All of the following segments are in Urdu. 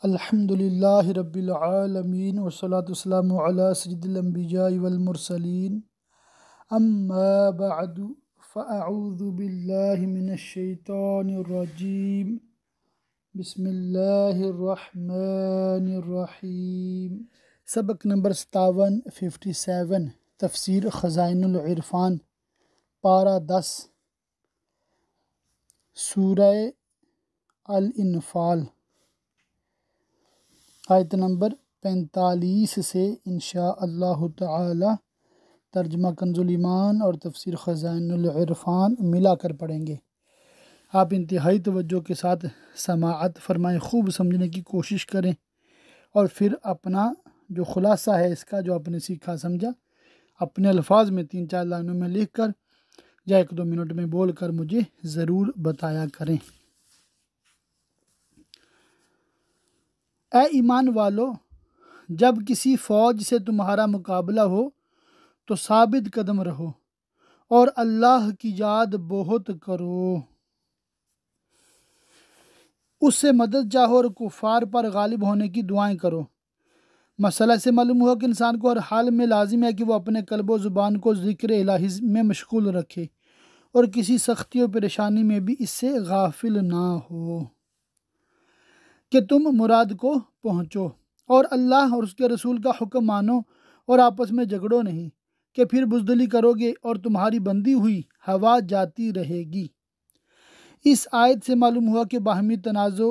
الحمدللہ رب العالمین والصلاة والسلام علی سید الانبیاء والمرسلین اما بعد فاعوذ باللہ من الشیطان الرجیم بسم اللہ الرحمن الرحیم۔ سبق نمبر 57 تفسیر خزائن العرفان پارہ 10 سورہ الانفال آیت نمبر 45 سے انشاءاللہ تعالی ترجمہ کنز الایمان اور تفسیر خزائن العرفان ملا کر پڑھیں گے۔ آپ انتہائی توجہ کے ساتھ سماعت فرمائیں، خوب سمجھنے کی کوشش کریں اور پھر اپنا جو خلاصہ ہے اس کا جو آپ نے سیکھا سمجھا اپنے الفاظ میں 3-4 لائنوں میں لکھ کر یا 1-2 منٹ میں بول کر مجھے ضرور بتایا کریں۔ اے ایمان والو، جب کسی فوج سے تمہارا مقابلہ ہو تو ثابت قدم رہو اور اللہ کی یاد بہت کرو، اس سے مدد چاہو اور کفار پر غالب ہونے کی دعائیں کرو۔ مسئلہ سے معلوم ہوا کہ انسان کو ہر حال میں لازم ہے کہ وہ اپنے قلب و زبان کو ذکر الہی میں مشغول رکھے اور کسی سختی و پریشانی میں بھی اس سے غافل نہ ہو کہ تم مراد کو پہنچو، اور اللہ اور اس کے رسول کا حکم مانو اور آپس میں جھگڑو نہیں کہ پھر بزدلی کرو گے اور تمہاری بندھی ہوئی ہوا جاتی رہے گی۔ اس آیت سے معلوم ہوا کہ باہمی تنازع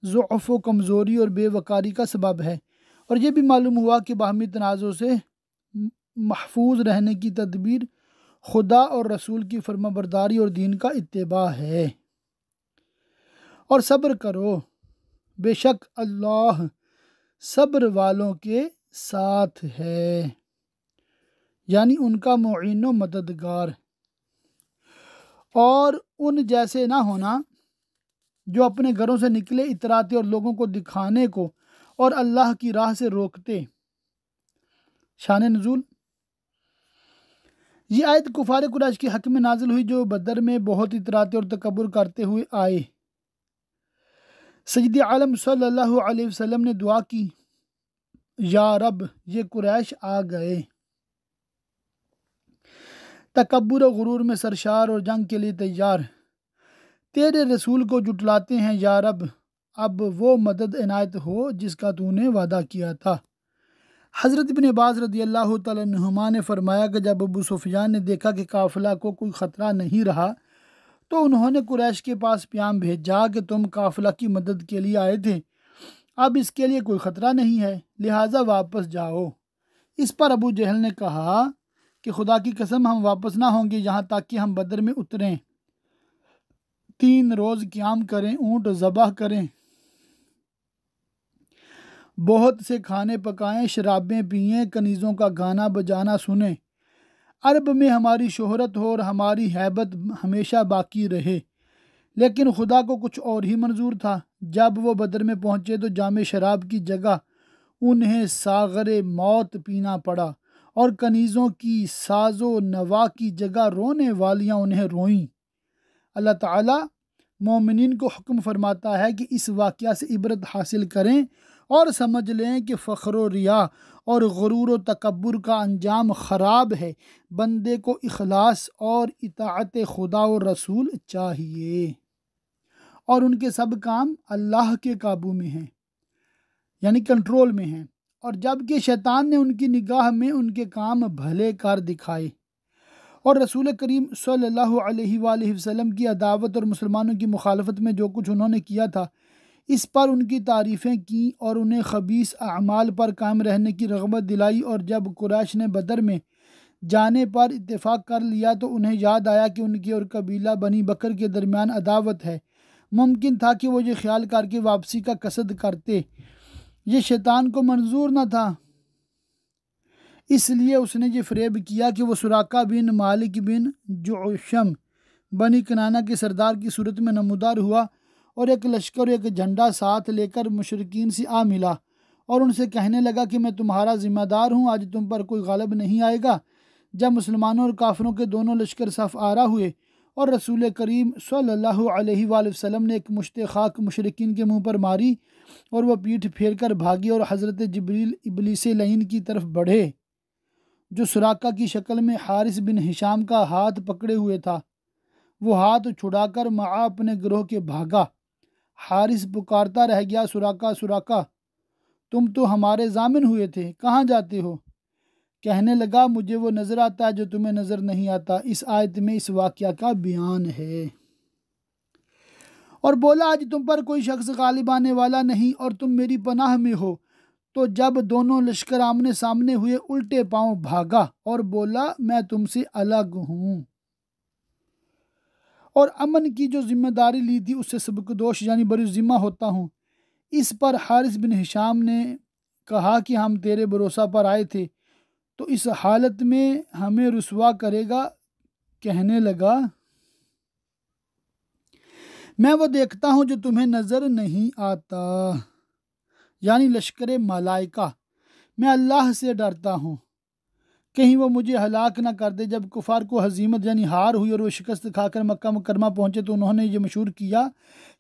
ضعف و کمزوری اور بے وقاری کا سبب ہے، اور یہ بھی معلوم ہوا کہ باہمی تنازع سے محفوظ رہنے کی تدبیر خدا اور رسول کی فرما برداری اور دین کا اتباع ہے۔ اور صبر کرو، بے شک اللہ صبر والوں کے ساتھ ہے، یعنی ان کا معین و مددگار۔ اور ان جیسے نہ ہونا جو اپنے گھروں سے نکلے اتراتے اور لوگوں کو دکھانے کو اور اللہ کی راہ سے روکتے۔ شان نزول: یہ آیت کفار قریش کے حق میں نازل ہوئی جو بدر میں بہت اتراتے اور تکبر کرتے ہوئے آئے۔ سید عالم صلی اللہ علیہ وسلم نے دعا کی، یا رب یہ قریش آ گئے، تکبر و غرور میں سرشار اور جنگ کے لیے تیار، تیرے رسول کو جھٹلاتے ہیں، یا رب اب وہ مدد عنایت ہو جس کا تو نے وعدہ کیا تھا۔ حضرت ابن عباس رضی اللہ تعالیٰ عنہما نے فرمایا کہ جب ابو سفیان نے دیکھا کہ قافلہ کو کوئی خطرہ نہیں رہا تو انہوں نے قریش کے پاس پیام بھیجا کہ تم قافلہ کی مدد کے لیے آئے تھے، اب اس کے لیے کوئی خطرہ نہیں ہے، لہٰذا واپس جاؤ۔ اس پر ابو جہل نے کہا کہ خدا کی قسم ہم واپس نہ ہوں گے یہاں تک کہ ہم بدر میں اتریں، 3 روز قیام کریں، اونٹ ذبح کریں، بہت سے کھانے پکائیں، شرابیں پئیں، کنیزوں کا گانا بجانا سنیں، عرب میں ہماری شہرت ہو اور ہماری ہیبت ہمیشہ باقی رہے۔ لیکن خدا کو کچھ اور ہی منظور تھا۔ جب وہ بدر میں پہنچے تو جام شراب کی جگہ انہیں ساغر موت پینا پڑا، اور کنیزوں کی ساز و نوا کی جگہ رونے والیاں انہیں روئیں۔ اللہ تعالیٰ مومنین کو حکم فرماتا ہے کہ اس واقعہ سے عبرت حاصل کریں اور سمجھ لیں کہ فخر و ریا اور غرور و تکبر کا انجام خراب ہے۔ بندے کو اخلاص اور اطاعت خدا و رسول چاہیے، اور ان کے سب کام اللہ کے قابو میں ہیں، یعنی کنٹرول میں ہیں، اور جب کہ شیطان نے ان کی نگاہ میں ان کے کام بھلے کر دکھائے۔ اور رسول کریم صلی اللہ علیہ وآلہ وسلم کی عداوت اور مسلمانوں کی مخالفت میں جو کچھ انہوں نے کیا تھا اس پر ان کی تعریفیں کیں اور انہیں خبیث اعمال پر قائم رہنے کی رغبت دلائی۔ اور جب قریش نے بدر میں جانے پر اتفاق کر لیا تو انہیں یاد آیا کہ ان کی اور قبیلہ بنی بکر کے درمیان عداوت ہے، ممکن تھا کہ وہ یہ خیال کر کے واپسی کا قصد کرتے، یہ شیطان کو منظور نہ تھا، اس لیے اس نے یہ فریب کیا کہ وہ سراقہ بن مالک بن جعشم بنی کنانہ کے سردار کی صورت میں نمودار ہوا اور ایک لشکر اور ایک جھنڈا ساتھ لے کر مشرکین سے آ ملا اور ان سے کہنے لگا کہ میں تمہارا ذمہ دار ہوں، آج تم پر کوئی غالب نہیں آئے گا۔ جب مسلمانوں اور کافروں کے دونوں لشکر صف آرا ہوئے اور رسول کریم صلی اللہ علیہ وآلہ وسلم نے ایک مشت خاک مشرکین کے منہ پر ماری اور وہ پیٹھ پھیر کر بھاگی اور حضرت جبریل ابلیس لعین کی طرف بڑھے جو سراقہ کی شکل میں حارث بن ہشام کا ہاتھ پکڑے ہوئے تھا۔ وہ ہاتھ چھڑا کر معا اپنے گروہ کے بھاگا۔ حارث پکارتا رہ گیا، سراقہ سراقہ، تم تو ہمارے ضامن ہوئے تھے، کہاں جاتے ہو؟ کہنے لگا، مجھے وہ نظر آتا ہے جو تمہیں نظر نہیں آتا۔ اس آیت میں اس واقعہ کا بیان ہے۔ اور بولا، آج تم پر کوئی شخص غالب آنے والا نہیں اور تم میری پناہ میں ہو۔ تو جب دونوں لشکر آمنے سامنے ہوئے الٹے پاؤں بھاگا اور بولا، میں تم سے الگ ہوں، اور امن کی جو ذمہ داری لی تھی اس سے سبکدوش یعنی بری ذمہ ہوتا ہوں۔ اس پر حارث بن ہشام نے کہا کہ ہم تیرے بھروسہ پر آئے تھے، تو اس حالت میں ہمیں رسوا کرے گا؟ کہنے لگا، میں وہ دیکھتا ہوں جو تمہیں نظر نہیں آتا، یعنی لشکر ملائکہ۔ میں اللہ سے ڈرتا ہوں کہیں وہ مجھے ہلاک نہ کر دے۔ جب کفار کو ہزیمت یعنی ہار ہوئی اور وہ شکست کھا کر مکہ مکرمہ پہنچے تو انہوں نے یہ مشہور کیا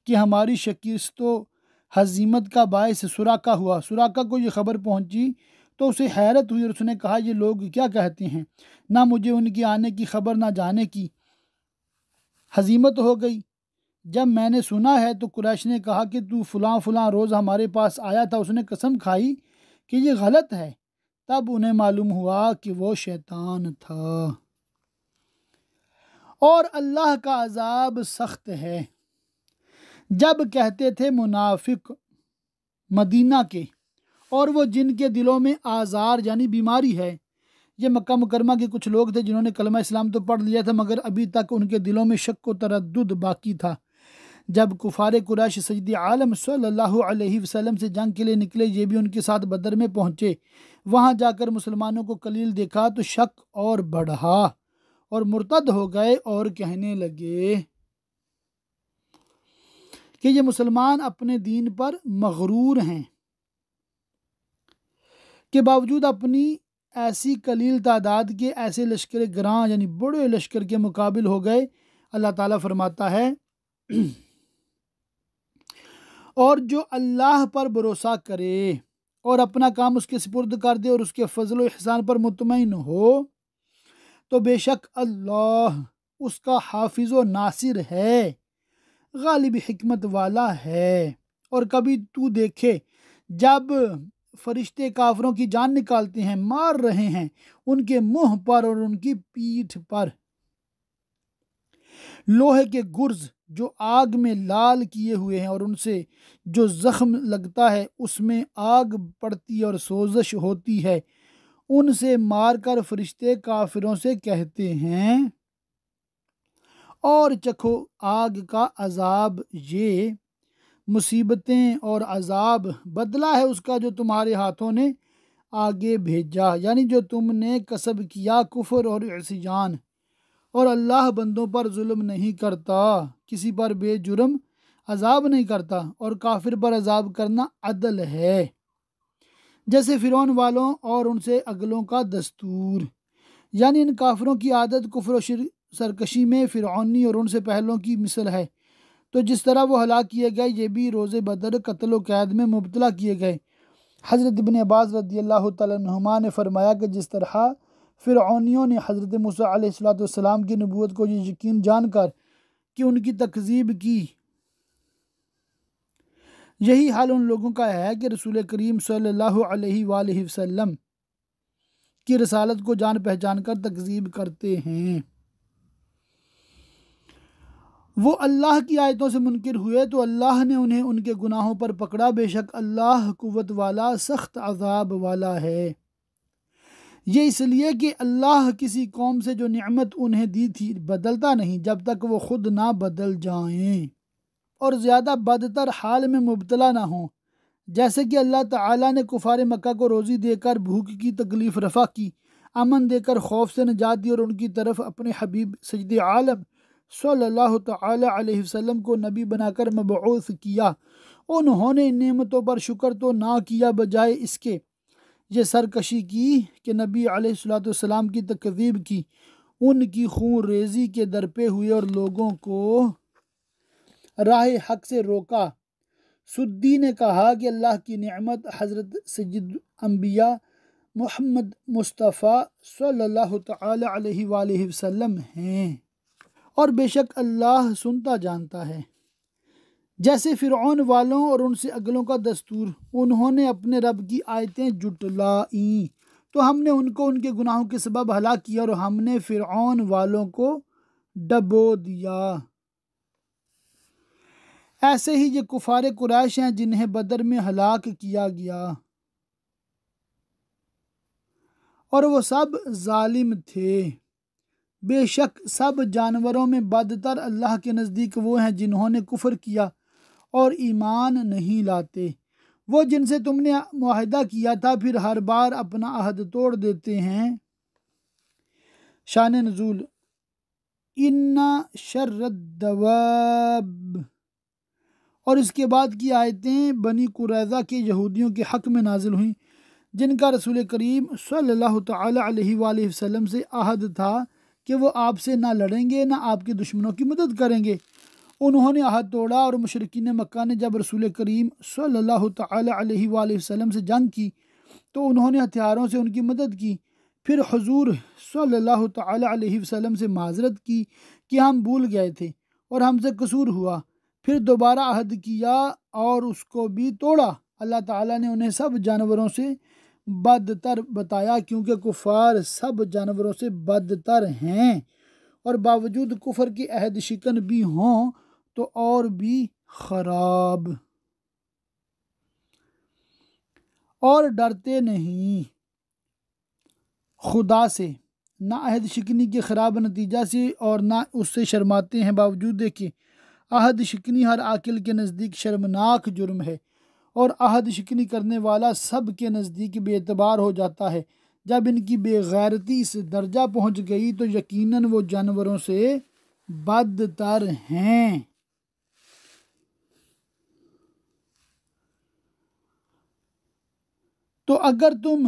کہ ہماری شکست و ہزیمت کا باعث سراقہ ہوا۔ سراقہ کو یہ خبر پہنچی تو اسے حیرت ہوئی اور اس نے کہا، یہ لوگ کیا کہتے ہیں؟ نہ مجھے ان کی آنے کی خبر نہ جانے کی، ہزیمت ہو گئی۔ جب میں نے سنا ہے تو قریش نے کہا کہ تو فلاں فلاں روز ہمارے پاس آیا تھا، اس نے قسم کھائی کہ یہ غلط ہے۔ تب انہیں معلوم ہوا کہ وہ شیطان تھا۔ اور اللہ کا عذاب سخت ہے۔ جب کہتے تھے منافق مدینہ کے اور وہ جن کے دلوں میں آزار یعنی بیماری ہے، یہ مکہ مکرمہ کے کچھ لوگ تھے جنہوں نے کلمہ اسلام تو پڑھ لیا تھا مگر ابھی تک ان کے دلوں میں شک و تردد باقی تھا۔ جب کفار قریش سید عالم صلی اللہ علیہ وسلم سے جنگ کے لیے نکلے، یہ بھی ان کے ساتھ بدر میں پہنچے۔ وہاں جا کر مسلمانوں کو قلیل دیکھا تو شک اور بڑھا اور مرتد ہو گئے اور کہنے لگے کہ یہ مسلمان اپنے دین پر مغرور ہیں کے باوجود اپنی ایسی قلیل تعداد کے ایسے لشکر گراں یعنی بڑے لشکر کے مقابل ہو گئے۔ اللہ تعالیٰ فرماتا ہے، اور جو اللہ پر بھروسہ کرے اور اپنا کام اس کے سپرد کر دے اور اس کے فضل و احسان پر مطمئن ہو تو بے شک اللہ اس کا حافظ و ناصر ہے، غالب حکمت والا ہے۔ اور کبھی تو دیکھے جب فرشتے کافروں کی جان نکالتے ہیں، مار رہے ہیں ان کے منہ پر اور ان کی پیٹھ پر لوہے کے گرز جو آگ میں لال کیے ہوئے ہیں، اور ان سے جو زخم لگتا ہے اس میں آگ پڑتی اور سوزش ہوتی ہے، ان سے مار کر فرشتے کافروں سے کہتے ہیں، اور چکھو آگ کا عذاب، یہ مصیبتیں اور عذاب بدلہ ہے اس کا جو تمہارے ہاتھوں نے آگے بھیجا، یعنی جو تم نے کسب کیا کفر اور عصیان۔ اور اللہ بندوں پر ظلم نہیں کرتا، کسی پر بے جرم عذاب نہیں کرتا، اور کافر پر عذاب کرنا عدل ہے، جیسے فرعون والوں اور ان سے اگلوں کا دستور، یعنی ان کافروں کی عادت کفر و سرکشی میں فرعونی اور ان سے پہلوں کی مثل ہے۔ تو جس طرح وہ ہلاک کیے گئے، یہ بھی روز بدر قتل و قید میں مبتلا کیے گئے۔ حضرت ابن عباس رضی اللہ تعالیٰ عنہما نے فرمایا کہ جس طرح فرعونیوں نے حضرت موسیٰ علیہ السلام کی نبوت کو یہ یقین جان کر کہ ان کی تکذیب کی، یہی حال ان لوگوں کا ہے کہ رسول کریم صلی اللہ علیہ وآلہ وسلم کی رسالت کو جان پہچان کر تکذیب کرتے ہیں۔ وہ اللہ کی آیتوں سے منکر ہوئے تو اللہ نے انہیں ان کے گناہوں پر پکڑا، بے شک اللہ قوت والا سخت عذاب والا ہے۔ یہ اس لیے کہ اللہ کسی قوم سے جو نعمت انہیں دی تھی بدلتا نہیں جب تک وہ خود نہ بدل جائیں اور زیادہ بدتر حال میں مبتلا نہ ہوں، جیسے کہ اللہ تعالیٰ نے کفار مکہ کو روزی دے کر بھوک کی تکلیف رفع کی، امن دے کر خوف سے نجات دی، اور ان کی طرف اپنے حبیب سید عالم صلی اللہ تعالی علیہ وسلم کو نبی بنا کر مبعوث کیا۔ انہوں نے ان نعمتوں پر شکر تو نہ کیا، بجائے اس کے یہ سرکشی کی کہ نبی علیہ السلام کی تکذیب کی۔ ان کی خون ریزی کے درپے ہوئے اور لوگوں کو راہ حق سے روکا۔ سدی نے کہا کہ اللہ کی نعمت حضرت سید انبیاء محمد مصطفیٰ صلی اللہ تعالی علیہ وآلہ وسلم ہیں، اور بے شک اللہ سنتا جانتا ہے۔ جیسے فرعون والوں اور ان سے اگلوں کا دستور، انہوں نے اپنے رب کی آیتیں جھٹلائیں تو ہم نے ان کو ان کے گناہوں کے سبب ہلاک کیا، اور ہم نے فرعون والوں کو ڈبو دیا۔ ایسے ہی یہ کفار قریش ہیں جنہیں بدر میں ہلاک کیا گیا، اور وہ سب ظالم تھے۔ بے شک سب جانوروں میں بدتر اللہ کے نزدیک وہ ہیں جنہوں نے کفر کیا اور ایمان نہیں لاتے، وہ جن سے تم نے معاہدہ کیا تھا پھر ہر بار اپنا عہد توڑ دیتے ہیں۔ شان نزول: ان شر الدواب، اور اس کے بعد کی آیتیں بنی قریظہ کے یہودیوں کے حق میں نازل ہوئیں جن کا رسول کریم صلی اللہ تعالی علیہ وآلہ وسلم سے عہد تھا کہ وہ آپ سے نہ لڑیں گے نہ آپ کے دشمنوں کی مدد کریں گے۔ انہوں نے عہد توڑا، اور مشرکین مکہ نے جب رسول کریم صلی اللہ تعالی علیہ وآلہ وسلم سے جنگ کی تو انہوں نے ہتھیاروں سے ان کی مدد کی۔ پھر حضور صلی اللہ تعالی علیہ وسلم سے معذرت کی کہ ہم بھول گئے تھے اور ہم سے قصور ہوا، پھر دوبارہ عہد کیا اور اس کو بھی توڑا۔ اللہ تعالیٰ نے انہیں سب جانوروں سے بدتر بتایا کیونکہ کفار سب جانوروں سے بدتر ہیں، اور باوجود کفر کے عہد شکن بھی ہوں تو اور بھی خراب، اور ڈرتے نہیں خدا سے، نہ عہد شکنی کے خراب نتیجہ سے اور نہ اس سے شرماتے ہیں، باوجود کہ عہد شکنی ہر عاقل کے نزدیک شرمناک جرم ہے، اور عہد شکنی کرنے والا سب کے نزدیک بے اعتبار ہو جاتا ہے۔ جب ان کی بے غیرتی اس درجہ پہنچ گئی تو یقیناً وہ جانوروں سے بدتر ہیں۔ تو اگر تم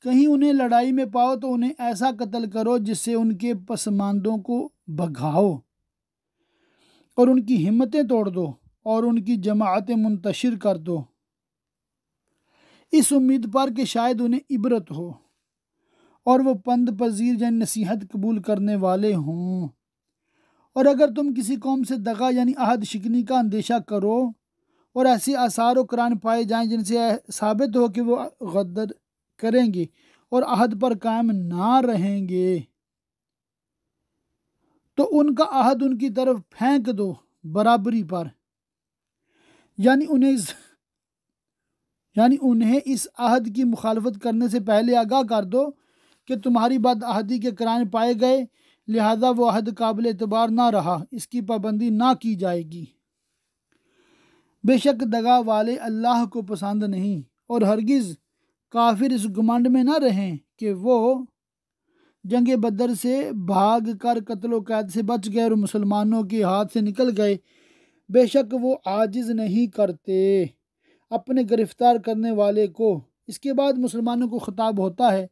کہیں انہیں لڑائی میں پاؤ تو انہیں ایسا قتل کرو جس سے ان کے پسماندوں کو بھگاؤ اور ان کی ہمتیں توڑ دو اور ان کی جماعتیں منتشر کر دو، اس امید پر کہ شاید انہیں عبرت ہو اور وہ پند پذیر یعنی نصیحت قبول کرنے والے ہوں۔ اور اگر تم کسی قوم سے دغا یعنی عہد شکنی کا اندیشہ کرو اور ایسے آثار و قرائن پائے جائیں جن سے ثابت ہو کہ وہ غدر کریں گے اور عہد پر قائم نہ رہیں گے، تو ان کا عہد ان کی طرف پھینک دو برابری پر، یعنی انہیں اس عہد کی مخالفت کرنے سے پہلے آگاہ کر دو کہ تمہاری بد عہدی کے قرائن پائے گئے، لہذا وہ عہد قابل اعتبار نہ رہا، اس کی پابندی نہ کی جائے گی۔ بے شک دغا والے اللہ کو پسند نہیں، اور ہرگز کافر اس گمنڈ میں نہ رہیں کہ وہ جنگ بدر سے بھاگ کر قتل و قید سے بچ گئے اور مسلمانوں کے ہاتھ سے نکل گئے، بے شک وہ عاجز نہیں کرتے اپنے گرفتار کرنے والے کو۔ اس کے بعد مسلمانوں کو خطاب ہوتا ہے،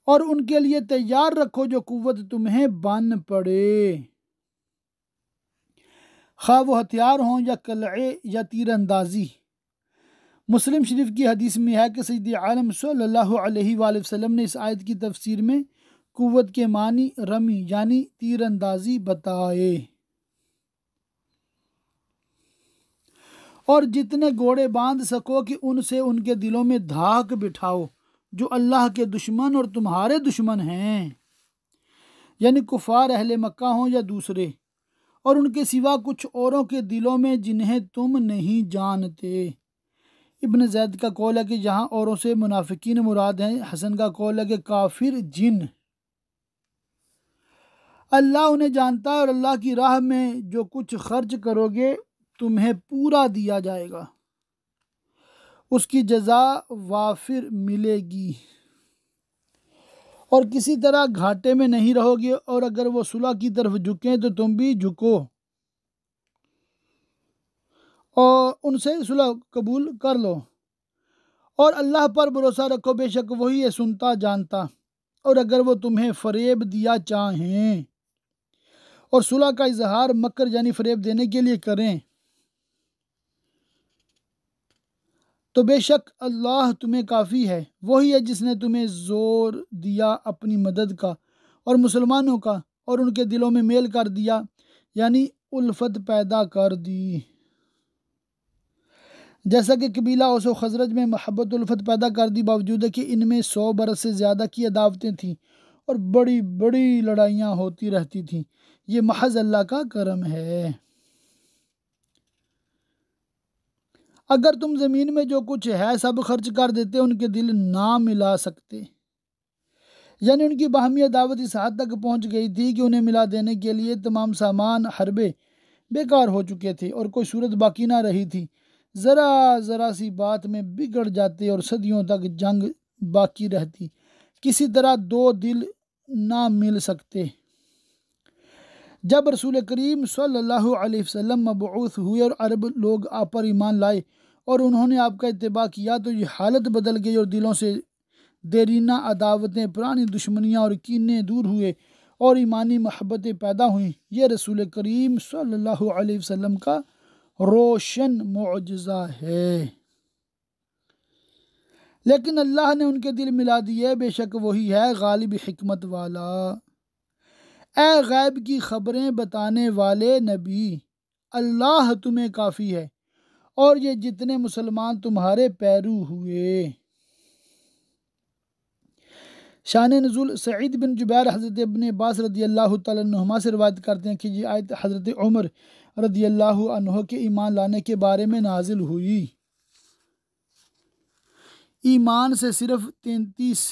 اور ان کے لیے تیار رکھو جو قوت تمہیں بن پڑے، خواہ وہ ہتھیار ہوں یا قلعے یا تیر اندازی۔ مسلم شریف کی حدیث میں ہے کہ سید عالم صلی اللہ علیہ وآلہ وسلم نے اس آیت کی تفسیر میں قوت کے معنی رمی یعنی تیر اندازی بتائے۔ اور جتنے گھوڑے باندھ سکو کہ ان سے ان کے دلوں میں دھاک بٹھاؤ جو اللہ کے دشمن اور تمہارے دشمن ہیں، یعنی کفار اہل مکہ ہوں یا دوسرے، اور ان کے سوا کچھ اوروں کے دلوں میں جنہیں تم نہیں جانتے۔ ابن زید کا قول ہے کہ یہاں اوروں سے منافقین مراد ہیں، حسن کا قول ہے کہ کافر جن۔ اللہ انہیں جانتا ہے، اور اللہ کی راہ میں جو کچھ خرچ کرو گے تمہیں پورا دیا جائے گا، اس کی جزا وافر ملے گی، اور کسی طرح گھاٹے میں نہیں رہو گے، اور اگر وہ صلح کی طرف جھکیں تو تم بھی جھکو اور ان سے صلح قبول کر لو، اور اللہ پر بھروسہ رکھو، بے شک وہی ہے سنتا جانتا۔ اور اگر وہ تمہیں فریب دیا چاہیں اور صلح کا اظہار مکر یعنی فریب دینے کے لیے کریں تو بے شک اللہ تمہیں کافی ہے، وہی ہے جس نے تمہیں زور دیا اپنی مدد کا اور مسلمانوں کا اور ان کے دلوں میں میل کر دیا، یعنی الفت پیدا کر دی، جیسا کہ قبیلہ اوس و خزرج میں محبت الفت پیدا کر دی، باوجود کہ ان میں 100 برس سے زیادہ کی عداوتیں تھیں اور بڑی بڑی لڑائیاں ہوتی رہتی تھیں۔ یہ محض اللہ کا کرم ہے۔ اگر تم زمین میں جو کچھ ہے سب خرچ کر دیتے ان کے دل نہ ملا سکتے، یعنی ان کی باہمی عداوت اس حد تک پہنچ گئی تھی کہ انہیں ملا دینے کے لیے تمام سامان حربے بیکار ہو چکے تھے اور کوئی صورت باقی نہ رہی تھی۔ ذرا سی بات میں بگڑ جاتے اور صدیوں تک جنگ باقی رہتی، کسی طرح 2 دل نہ مل سکتے۔ جب رسول کریم صلی اللہ علیہ وسلم مبعوث ہوئے اور عرب لوگ آپ پر ایمان لائے اور انہوں نے آپ کا اتباع کیا تو یہ حالت بدل گئی اور دلوں سے دیرینہ عداوتیں، پرانی دشمنیاں اور کینے دور ہوئے اور ایمانی محبتیں پیدا ہوئیں۔ یہ رسول کریم صلی اللہ علیہ وسلم کا روشن معجزہ ہے، لیکن اللہ نے ان کے دل ملا دیے، بے شک وہی ہے غالب حکمت والا۔ اے غیب کی خبریں بتانے والے نبی، اللہ تمہیں کافی ہے اور یہ جتنے مسلمان تمہارے پیرو ہوئے۔ شان نزول سعید بن جبیر حضرت ابن عباس رضی اللہ تعالیٰ عنہما سے روایت کرتے ہیں کہ یہ آیت حضرت عمر رضی اللہ عنہ کے ایمان لانے کے بارے میں نازل ہوئی۔ ایمان سے صرف 33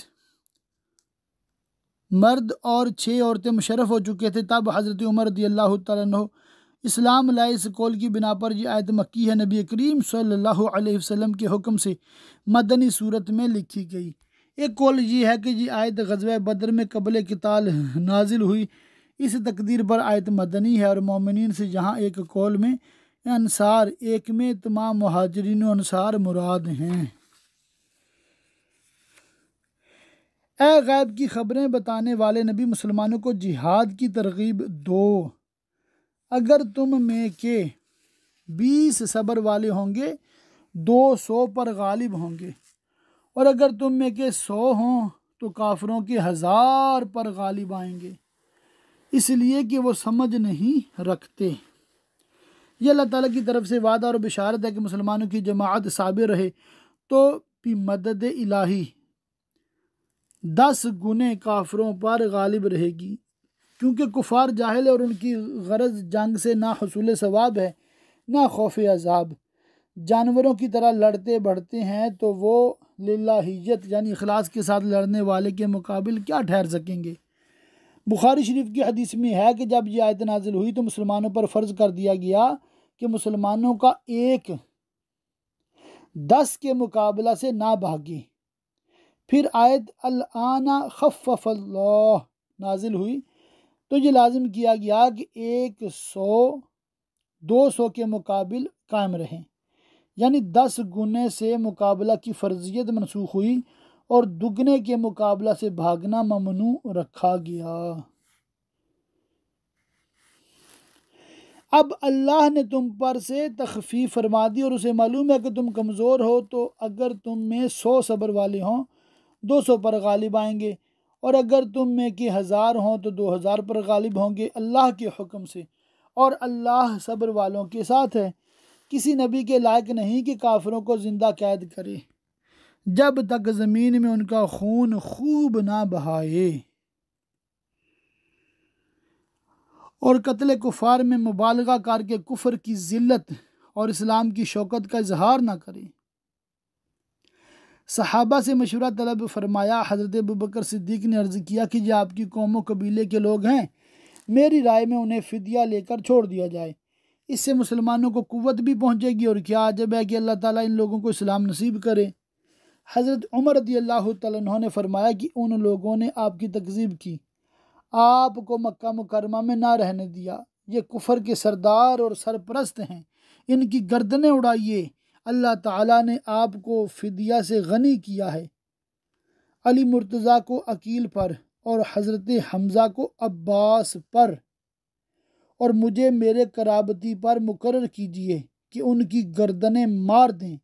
مرد اور 6 عورتیں مشرف ہو چکے تھے، تب حضرت عمر رضی اللہ تعالیٰ عنہ اسلام لائے۔ اس قول کی بنا پر یہ آیت مکی ہے، نبی کریم صلی اللہ علیہ وسلم کے حکم سے مدنی صورت میں لکھی گئی۔ ایک قول یہ ہے کہ یہ آیت غزوہ بدر میں قبل قتال نازل ہوئی۔ اس تقدیر پر آیت مدنی ہے اور مومنین سے جہاں ایک قول میں انصار، ایک میں تمام مہاجرین و انصار مراد ہیں۔ اے غیب کی خبریں بتانے والے نبی، مسلمانوں کو جہاد کی ترغیب دو۔ اگر تم میں کے 20 صبر والے ہوں گے 200 پر غالب ہوں گے، اور اگر تم میں کے 100 ہوں تو کافروں کے 1000 پر غالب آئیں گے، اس لیے کہ وہ سمجھ نہیں رکھتے۔ یہ اللہ تعالیٰ کی طرف سے وعدہ اور بشارت ہے کہ مسلمانوں کی جماعت صابر رہے تو بھی مدد الہی 10 گنے کافروں پر غالب رہے گی، کیونکہ کفار جاہل ہے اور ان کی غرض جنگ سے نہ حصول ثواب ہے نہ خوف عذاب۔ جانوروں کی طرح لڑتے بڑھتے ہیں تو وہ للہیت یعنی اخلاص کے ساتھ لڑنے والے کے مقابل کیا ٹھہر سکیں گے۔ بخاری شریف کی حدیث میں ہے کہ جب یہ آیت نازل ہوئی تو مسلمانوں پر فرض کر دیا گیا کہ مسلمانوں کا ایک 10 کے مقابلہ سے نہ بھاگے۔ پھر آیت الآن خفف اللہ نازل ہوئی تو یہ لازم کیا گیا کہ 100 200 کے مقابل قائم رہیں، یعنی 10 گنے سے مقابلہ کی فرضیت منسوخ ہوئی اور دگنے کے مقابلہ سے بھاگنا ممنوع رکھا گیا۔ اب اللہ نے تم پر سے تخفیف فرما دی اور اسے معلوم ہے کہ تم کمزور ہو، تو اگر تم میں 100 صبر والے ہوں 200 پر غالب آئیں گے، اور اگر تم میں کہ 1000 ہوں تو 2000 پر غالب ہوں گے اللہ کے حکم سے، اور اللہ صبر والوں کے ساتھ ہے۔ کسی نبی کے لائق نہیں کہ کافروں کو زندہ قید کرے جب تک زمین میں ان کا خون خوب نہ بہائے، اور قتل کفار میں مبالغہ کر کے کفر کی ذلت اور اسلام کی شوکت کا اظہار نہ کرے۔ صحابہ سے مشورہ طلب فرمایا۔ حضرت ابوبکر صدیق نے عرض کیا کہ یہ آپ کی قوم و قبیلے کے لوگ ہیں، میری رائے میں انہیں فدیہ لے کر چھوڑ دیا جائے، اس سے مسلمانوں کو قوت بھی پہنچے گی، اور کیا عجب ہے کہ اللہ تعالیٰ ان لوگوں کو اسلام نصیب کرے۔ حضرت عمر رضی اللہ تعالیٰ عنہ نے فرمایا کہ ان لوگوں نے آپ کی تکذیب کی، آپ کو مکہ مکرمہ میں نہ رہنے دیا، یہ کفر کے سردار اور سرپرست ہیں، ان کی گردنیں اڑائیے، اللہ تعالیٰ نے آپ کو فدیہ سے غنی کیا ہے۔ علی مرتضیٰ کو عقیل پر اور حضرت حمزہ کو عباس پر اور مجھے میرے قرابتی پر مقرر کیجیے کہ ان کی گردنیں مار دیں۔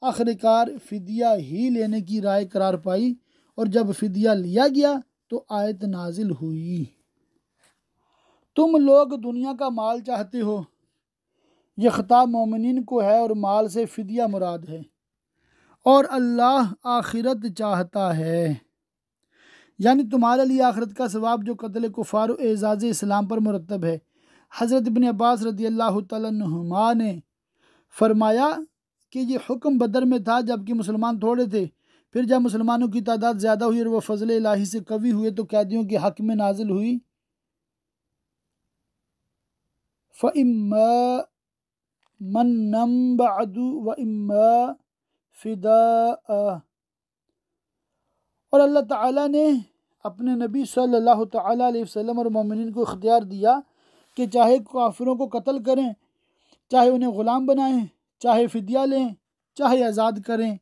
آخر کار فدیہ ہی لینے کی رائے قرار پائی، اور جب فدیہ لیا گیا تو آیت نازل ہوئی، تم لوگ دنیا کا مال چاہتے ہو۔ یہ خطاب مومنین کو ہے اور مال سے فدیہ مراد ہے، اور اللہ آخرت چاہتا ہے، یعنی تمہارے لیے آخرت کا ثواب جو قتل کفار و اعزاز اسلام پر مرتب ہے۔ حضرت ابن عباس رضی اللہ تعالیٰ عنہما نے فرمایا کہ یہ حکم بدر میں تھا جبکہ مسلمان تھوڑے تھے، پھر جب مسلمانوں کی تعداد زیادہ ہوئی اور وہ فضل الہی سے قوی ہوئے تو قیدیوں کے حق میں نازل ہوئی فَإِمَّا مَنًّا بَعْدُ وَإِمَّا فِدَاءً، اور اللہ تعالیٰ نے اپنے نبی صلی اللہ تعالیٰ علیہ وسلم اور مومنین کو اختیار دیا کہ چاہے کافروں کو قتل کریں، چاہے انہیں غلام بنائیں، چاہے فدیہ لیں، چاہے آزاد کریں۔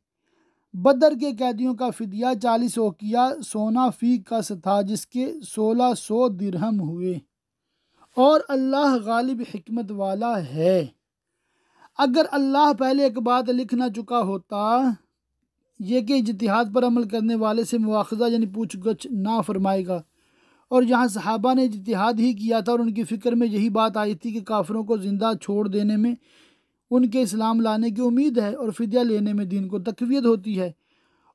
بدر کے قیدیوں کا فدیہ 40 اوقیہ سونا فی کس تھا، جس کے 1600 درہم ہوئے، اور اللہ غالب حکمت والا ہے۔ اگر اللہ پہلے ایک بات لکھ نہ چکا ہوتا، یہ کہ اجتہاد پر عمل کرنے والے سے مواخذہ یعنی پوچھ گچھ نہ فرمائے گا، اور یہاں صحابہ نے اجتہاد ہی کیا تھا اور ان کی فکر میں یہی بات آئی تھی کہ کافروں کو زندہ چھوڑ دینے میں ان کے اسلام لانے کی امید ہے اور فدیہ لینے میں دین کو تقویت ہوتی ہے،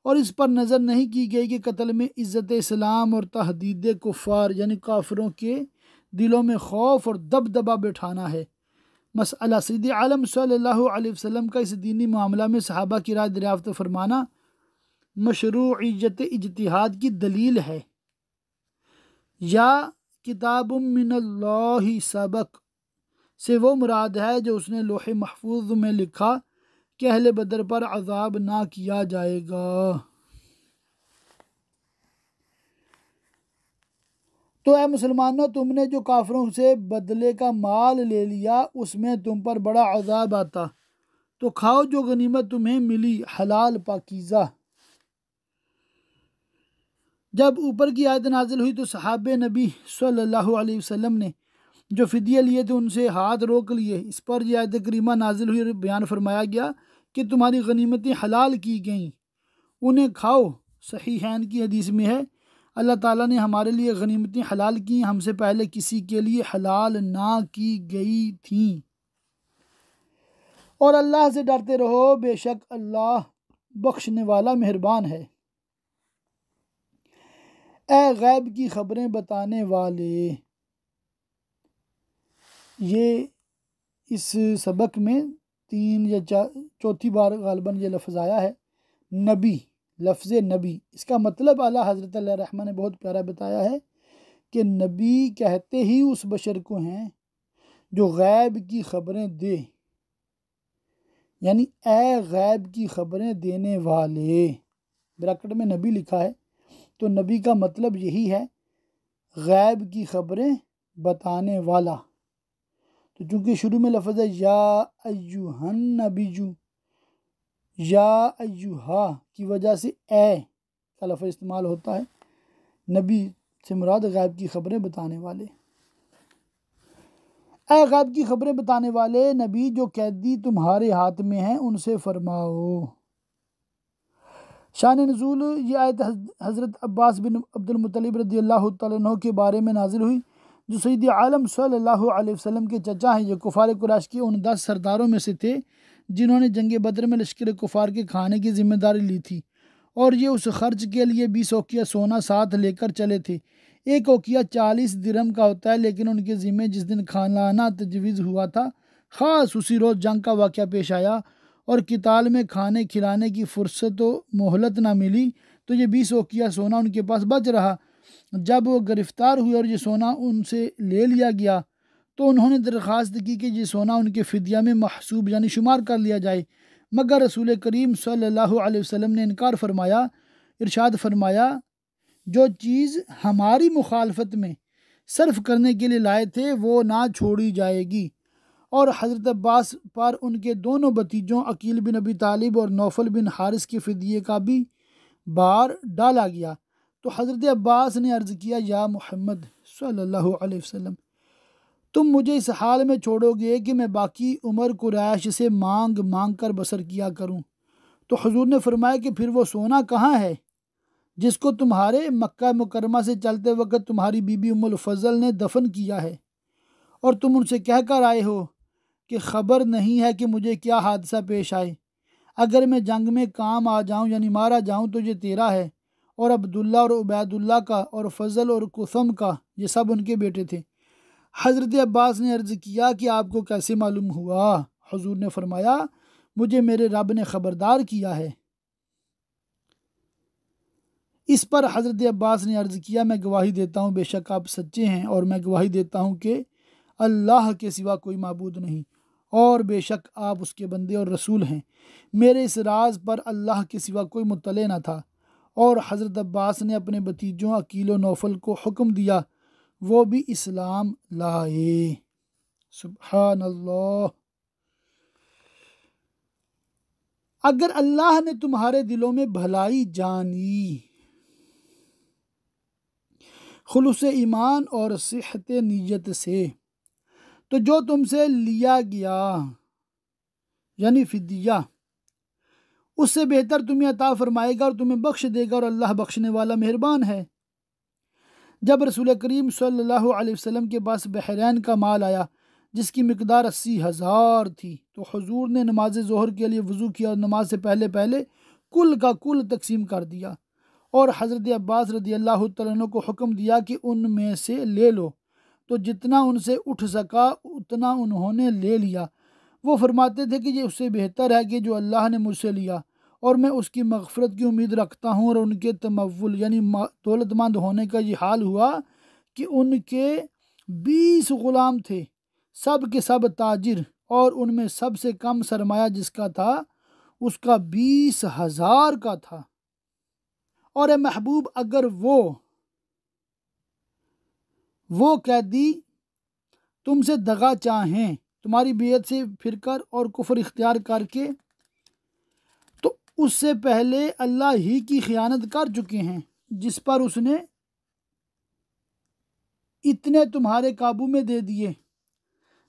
اور اس پر نظر نہیں کی گئی کہ قتل میں عزت اسلام اور تحدید کفار یعنی کافروں کے دلوں میں خوف اور دبدبہ بٹھانا ہے۔ مسئلہ سید عالم صلی اللہ علیہ وسلم کا اس دینی معاملہ میں صحابہ کی رائے دریافت فرمانا مشروعیت اجتہاد کی دلیل ہے، یا کتاب من اللہ سبق سے وہ مراد ہے جو اس نے لوح محفوظ میں لکھا کہ اہل بدر پر عذاب نہ کیا جائے گا۔ تو اے مسلمانوں، تم نے جو کافروں سے بدلے کا مال لے لیا اس میں تم پر بڑا عذاب آتا، تو کھاؤ جو غنیمت تمہیں ملی حلال پاکیزہ۔ جب اوپر کی آیت نازل ہوئی تو صحابہ نبی صلی اللہ علیہ وسلم نے جو فدیہ لیے تھے ان سے ہاتھ روک لیے۔ اس پر یہ آیت کریمہ نازل ہوئی اور بیان فرمایا گیا کہ تمہاری غنیمتیں حلال کی گئیں، انہیں کھاؤ۔ صحیحین کی حدیث میں ہے اللہ تعالیٰ نے ہمارے لیے غنیمتیں حلال کی، ہم سے پہلے کسی کے لیے حلال نہ کی گئی تھیں، اور اللہ سے ڈرتے رہو، بے شک اللہ بخشنے والا مہربان ہے۔ اے غیب کی خبریں بتانے والے، یہ اس سبق میں 3 یا 4 بار غالباً یہ لفظ آیا ہے نبی، لفظ نبی۔ اس کا مطلب اعلیٰ حضرت علیہ رحمہ نے بہت پیارا بتایا ہے کہ نبی کہتے ہی اس بشر کو ہیں جو غیب کی خبریں دے، یعنی اے غیب کی خبریں دینے والے، بریکٹ میں نبی لکھا ہے، تو نبی کا مطلب یہی ہے غیب کی خبریں بتانے والا۔ تو چونکہ شروع میں لفظ ہے یا ایہا النبیّ، یا ایہا کی وجہ سے اے کا لفظ استعمال ہوتا ہے، نبی سے مراد غیب کی خبریں بتانے والے۔ اے غیب کی خبریں بتانے والے نبی، جو قیدی تمہارے ہاتھ میں ہیں ان سے فرماؤ۔ شان نزول، یہ آیت حضرت عباس بن عبد المطلب رضی اللہ تعالیٰ عنہ کے بارے میں نازل ہوئی، جو سید عالم صلی اللہ علیہ وسلم کے چچا ہیں۔ یہ کفار قریش کے ان 10 سرداروں میں سے تھے جنہوں نے جنگ بدر میں لشکر کفار کے کھانے کی ذمہ داری لی تھی، اور یہ اس خرچ کے لیے 20 اوقیہ سونا ساتھ لے کر چلے تھے۔ ایک اوقیہ 40 درہم کا ہوتا ہے، لیکن ان کے ذمہ جس دن کھانا تجویز ہوا تھا خاص اسی روز جنگ کا واقعہ پیش آیا اور قتال میں کھانے کھلانے کی فرصت و مہلت نہ ملی، تو یہ 20 اوقیہ سونا ان کے پاس بچ رہا۔ جب وہ گرفتار ہوئے اور یہ سونا ان سے لے لیا گیا تو انہوں نے درخواست کی کہ یہ سونا ان کے فدیہ میں محسوب یعنی شمار کر لیا جائے، مگر رسول کریم صلی اللہ علیہ وسلم نے انکار فرمایا، ارشاد فرمایا جو چیز ہماری مخالفت میں صرف کرنے کے لیے لائے تھے وہ نہ چھوڑی جائے گی۔ اور حضرت عباس پر ان کے دونوں بھتیجوں عقیل بن ابی طالب اور نوفل بن حارث کے فدیے کا بھی بار ڈالا گیا۔ تو حضرت عباس نے عرض کیا یا محمد صلی اللہ علیہ وسلم، تم مجھے اس حال میں چھوڑو گے کہ میں باقی عمر قریش سے مانگ مانگ کر بسر کیا کروں؟ تو حضور نے فرمایا کہ پھر وہ سونا کہاں ہے جس کو تمہارے مکہ مکرمہ سے چلتے وقت تمہاری بی بی ام الفضل نے دفن کیا ہے، اور تم ان سے کہہ کر آئے ہو کہ خبر نہیں ہے کہ مجھے کیا حادثہ پیش آئے، اگر میں جنگ میں کام آ جاؤں یعنی مارا جاؤں تو یہ تیرا ہے، اور عبداللہ اور عبید اللہ کا اور فضل اور قسم کا، یہ سب ان کے بیٹے تھے۔ حضرت عباس نے عرض کیا کہ آپ کو کیسے معلوم ہوا؟ حضور نے فرمایا مجھے میرے رب نے خبردار کیا ہے۔ اس پر حضرت عباس نے عرض کیا میں گواہی دیتا ہوں بے شک آپ سچے ہیں، اور میں گواہی دیتا ہوں کہ اللہ کے سوا کوئی معبود نہیں، اور بے شک آپ اس کے بندے اور رسول ہیں۔ میرے اس راز پر اللہ کے سوا کوئی مطلع نہ تھا۔ اور حضرت عباس نے اپنے بھتیجوں عقیل و نوفل کو حکم دیا وہ بھی اسلام لائے۔ سبحان اللہ۔ اگر اللہ نے تمہارے دلوں میں بھلائی جانی، خلوص ایمان اور صحت نیت سے، تو جو تم سے لیا گیا یعنی فدیہ، اس سے بہتر تمہیں عطا فرمائے گا اور تمہیں بخش دے گا، اور اللہ بخشنے والا مہربان ہے۔ جب رسول کریم صلی اللہ علیہ وسلم کے پاس بحرین کا مال آیا جس کی مقدار 80,000 تھی، تو حضور نے نماز ظہر کے لیے وضو کیا اور نماز سے پہلے کل کا کل تقسیم کر دیا، اور حضرت عباس رضی اللہ تعالیٰ عنہ کو حکم دیا کہ ان میں سے لے لو، تو جتنا ان سے اٹھ سکا اتنا انہوں نے لے لیا۔ وہ فرماتے تھے کہ یہ اس سے بہتر ہے کہ جو اللہ نے مجھ سے لیا، اور میں اس کی مغفرت کی امید رکھتا ہوں۔ اور ان کے تمول یعنی دولت مند ہونے کا یہ حال ہوا کہ ان کے 20 غلام تھے، سب کے سب تاجر، اور ان میں سب سے کم سرمایہ جس کا تھا اس کا 20,000 کا تھا۔ اور اے محبوب اگر وہ قیدی تم سے دغا چاہیں تمہاری بیعت سے پھر کر اور کفر اختیار کر کے، تو اس سے پہلے اللہ ہی کی خیانت کر چکے ہیں جس پر اس نے اتنے تمہارے قابو میں دے دیے،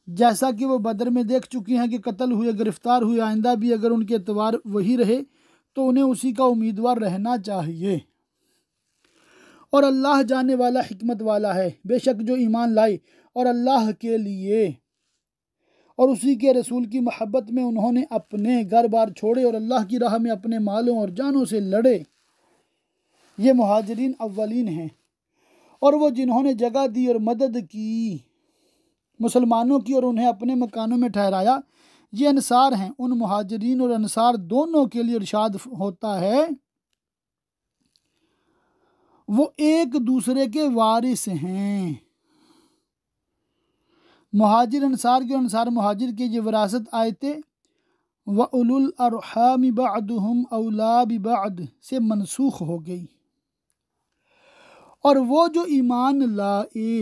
جیسا کہ وہ بدر میں دیکھ چکی ہیں کہ قتل ہوئے گرفتار ہوئے، آئندہ بھی اگر ان کے اعتبار وہی رہے تو انہیں اسی کا امیدوار رہنا چاہیے۔ اور اللہ جانے والا حکمت والا ہے، بے شک جو ایمان لائے اور اللہ کے لیے اور اسی کے رسول کی محبت میں انہوں نے اپنے گھر بار چھوڑے اور اللہ کی راہ میں اپنے مالوں اور جانوں سے لڑے، یہ مہاجرین اولین ہیں۔ اور وہ جنہوں نے جگہ دی اور مدد کی مسلمانوں کی اور انہیں اپنے مکانوں میں ٹھہرایا، یہ انصار ہیں۔ ان مہاجرین اور انصار دونوں کے لیے ارشاد ہوتا ہے وہ ایک دوسرے کے وارث ہیں۔ مہاجر انصار کے اور انصار مہاجر کے یہ وراثت آیتیں وَأُولُو الْأَرْحَامِ بَعْضُهُمْ أَوْلَىٰ بِبَعْضٍ سے منسوخ ہو گئی۔ اور وہ جو ایمان لائے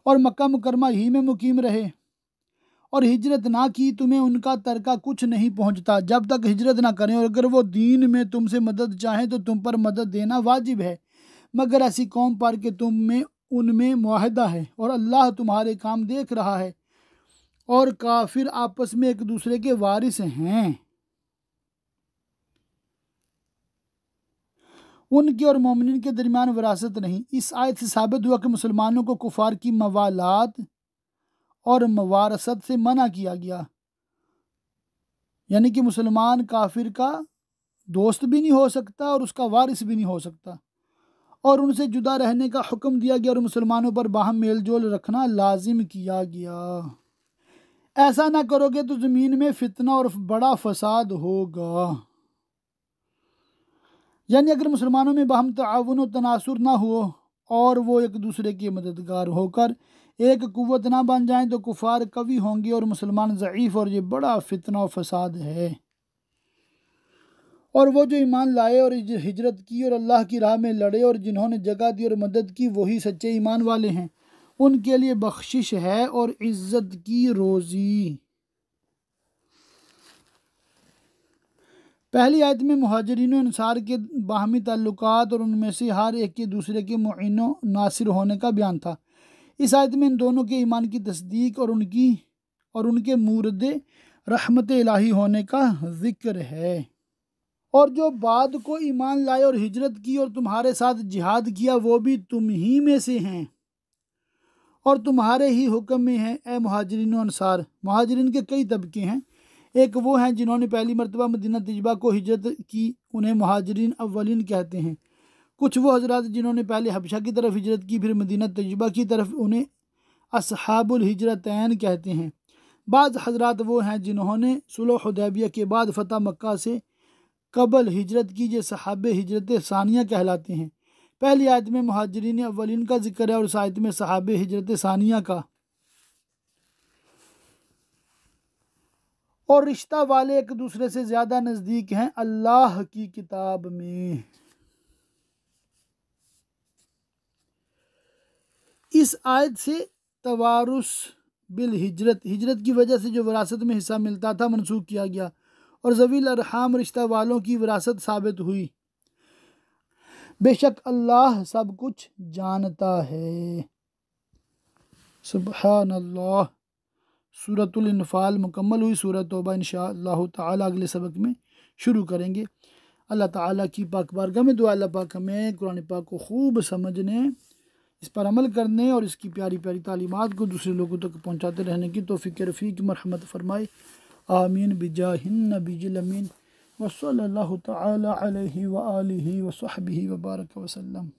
اور مکہ مکرمہ ہی میں مقیم رہے اور ہجرت نہ کی، تمہیں ان کا ترکہ کچھ نہیں پہنچتا جب تک ہجرت نہ کریں، اور اگر وہ دین میں تم سے مدد چاہیں تو تم پر مدد دینا واجب ہے، مگر ایسی قوم پر کہ ان میں معاہدہ ہے، اور اللہ تمہارے کام دیکھ رہا ہے، اور کافر آپس میں ایک دوسرے کے وارث ہیں۔ ان کے اور مومنین کے درمیان وراثت نہیں۔ اس آیت سے ثابت ہوا کہ مسلمانوں کو کفار کی موالات اور موارثت سے منع کیا گیا، یعنی کہ مسلمان کافر کا دوست بھی نہیں ہو سکتا اور اس کا وارث بھی نہیں ہو سکتا، اور ان سے جدا رہنے کا حکم دیا گیا، اور مسلمانوں پر باہم میل جول رکھنا لازم کیا گیا۔ ایسا نہ کرو گے تو زمین میں فتنہ اور بڑا فساد ہوگا۔ یعنی اگر مسلمانوں میں باہم تعاون و تناصر نہ ہو اور وہ ایک دوسرے کے مددگار ہو کر ایک قوت نہ بن جائیں تو کفار قوی ہوں گے اور مسلمان ضعیف، اور یہ بڑا فتنہ و فساد ہے۔ اور وہ جو ایمان لائے اور ہجرت کی اور اللہ کی راہ میں لڑے اور جنہوں نے جگہ دی اور مدد کی وہی سچے ایمان والے ہیں، ان کے لیے بخشش ہے اور عزت کی روزی۔ پہلی آیت میں مہاجرین و انصار کے باہمی تعلقات اور ان میں سے ہر ایک کے دوسرے کے معین و ناصر ہونے کا بیان تھا۔ اس آیت میں ان دونوں کے ایمان کی تصدیق اور ان کے مورد رحمت الہی ہونے کا ذکر ہے۔ اور جو بعد کو ایمان لائے اور ہجرت کی اور تمہارے ساتھ جہاد کیا وہ بھی تم ہی میں سے ہیں اور تمہارے ہی حکم میں ہیں اے مہاجرین و انصار۔ مہاجرین کے کئی طبقے ہیں۔ ایک وہ ہیں جنہوں نے پہلی مرتبہ مدینہ طیبہ کو ہجرت کی، انہیں مہاجرین اولین کہتے ہیں۔ کچھ وہ حضرات جنہوں نے پہلے حبشہ کی طرف ہجرت کی پھر مدینہ طیبہ کی طرف، انہیں اصحاب الہجرتین کہتے ہیں۔ بعض حضرات وہ ہیں جنہوں نے صلح حدیبیہ کے بعد فتح مکہ سے قبل ہجرت کی، جو صحاب ہجرت ثانیہ کہلاتے ہیں۔ پہلی آیت میں مہاجرین اولین کا ذکر ہے اور اس آیت میں صحاب ہجرت ثانیہ کا۔ اور رشتہ والے ایک دوسرے سے زیادہ نزدیک ہیں اللہ کی کتاب میں۔ اس آیت سے توارث بالہجرت، ہجرت کی وجہ سے جو وراثت میں حصہ ملتا تھا منسوخ کیا گیا اور ذوی الارحام رشتہ والوں کی وراثت ثابت ہوئی۔ بے شک اللہ سب کچھ جانتا ہے۔ سبحان اللہ۔ سورۃ الانفال مکمل ہوئی۔ سورۃ توبہ انشاءاللہ تعالی اگلے سبق میں شروع کریں گے۔ اللہ تعالیٰ کی پاک بارگاہ میں دعا، اللہ پاک ہمیں قرآن پاک کو خوب سمجھنے، اس پر عمل کرنے اور اس کی پیاری پیاری تعلیمات کو دوسرے لوگوں تک پہنچاتے رہنے کی توفیق رفیق مرحمت فرمائے، آمین بجاہ النبی الامین وصلی اللہ تعالی علیہ وآلہ وصحبہ وبارک وسلم۔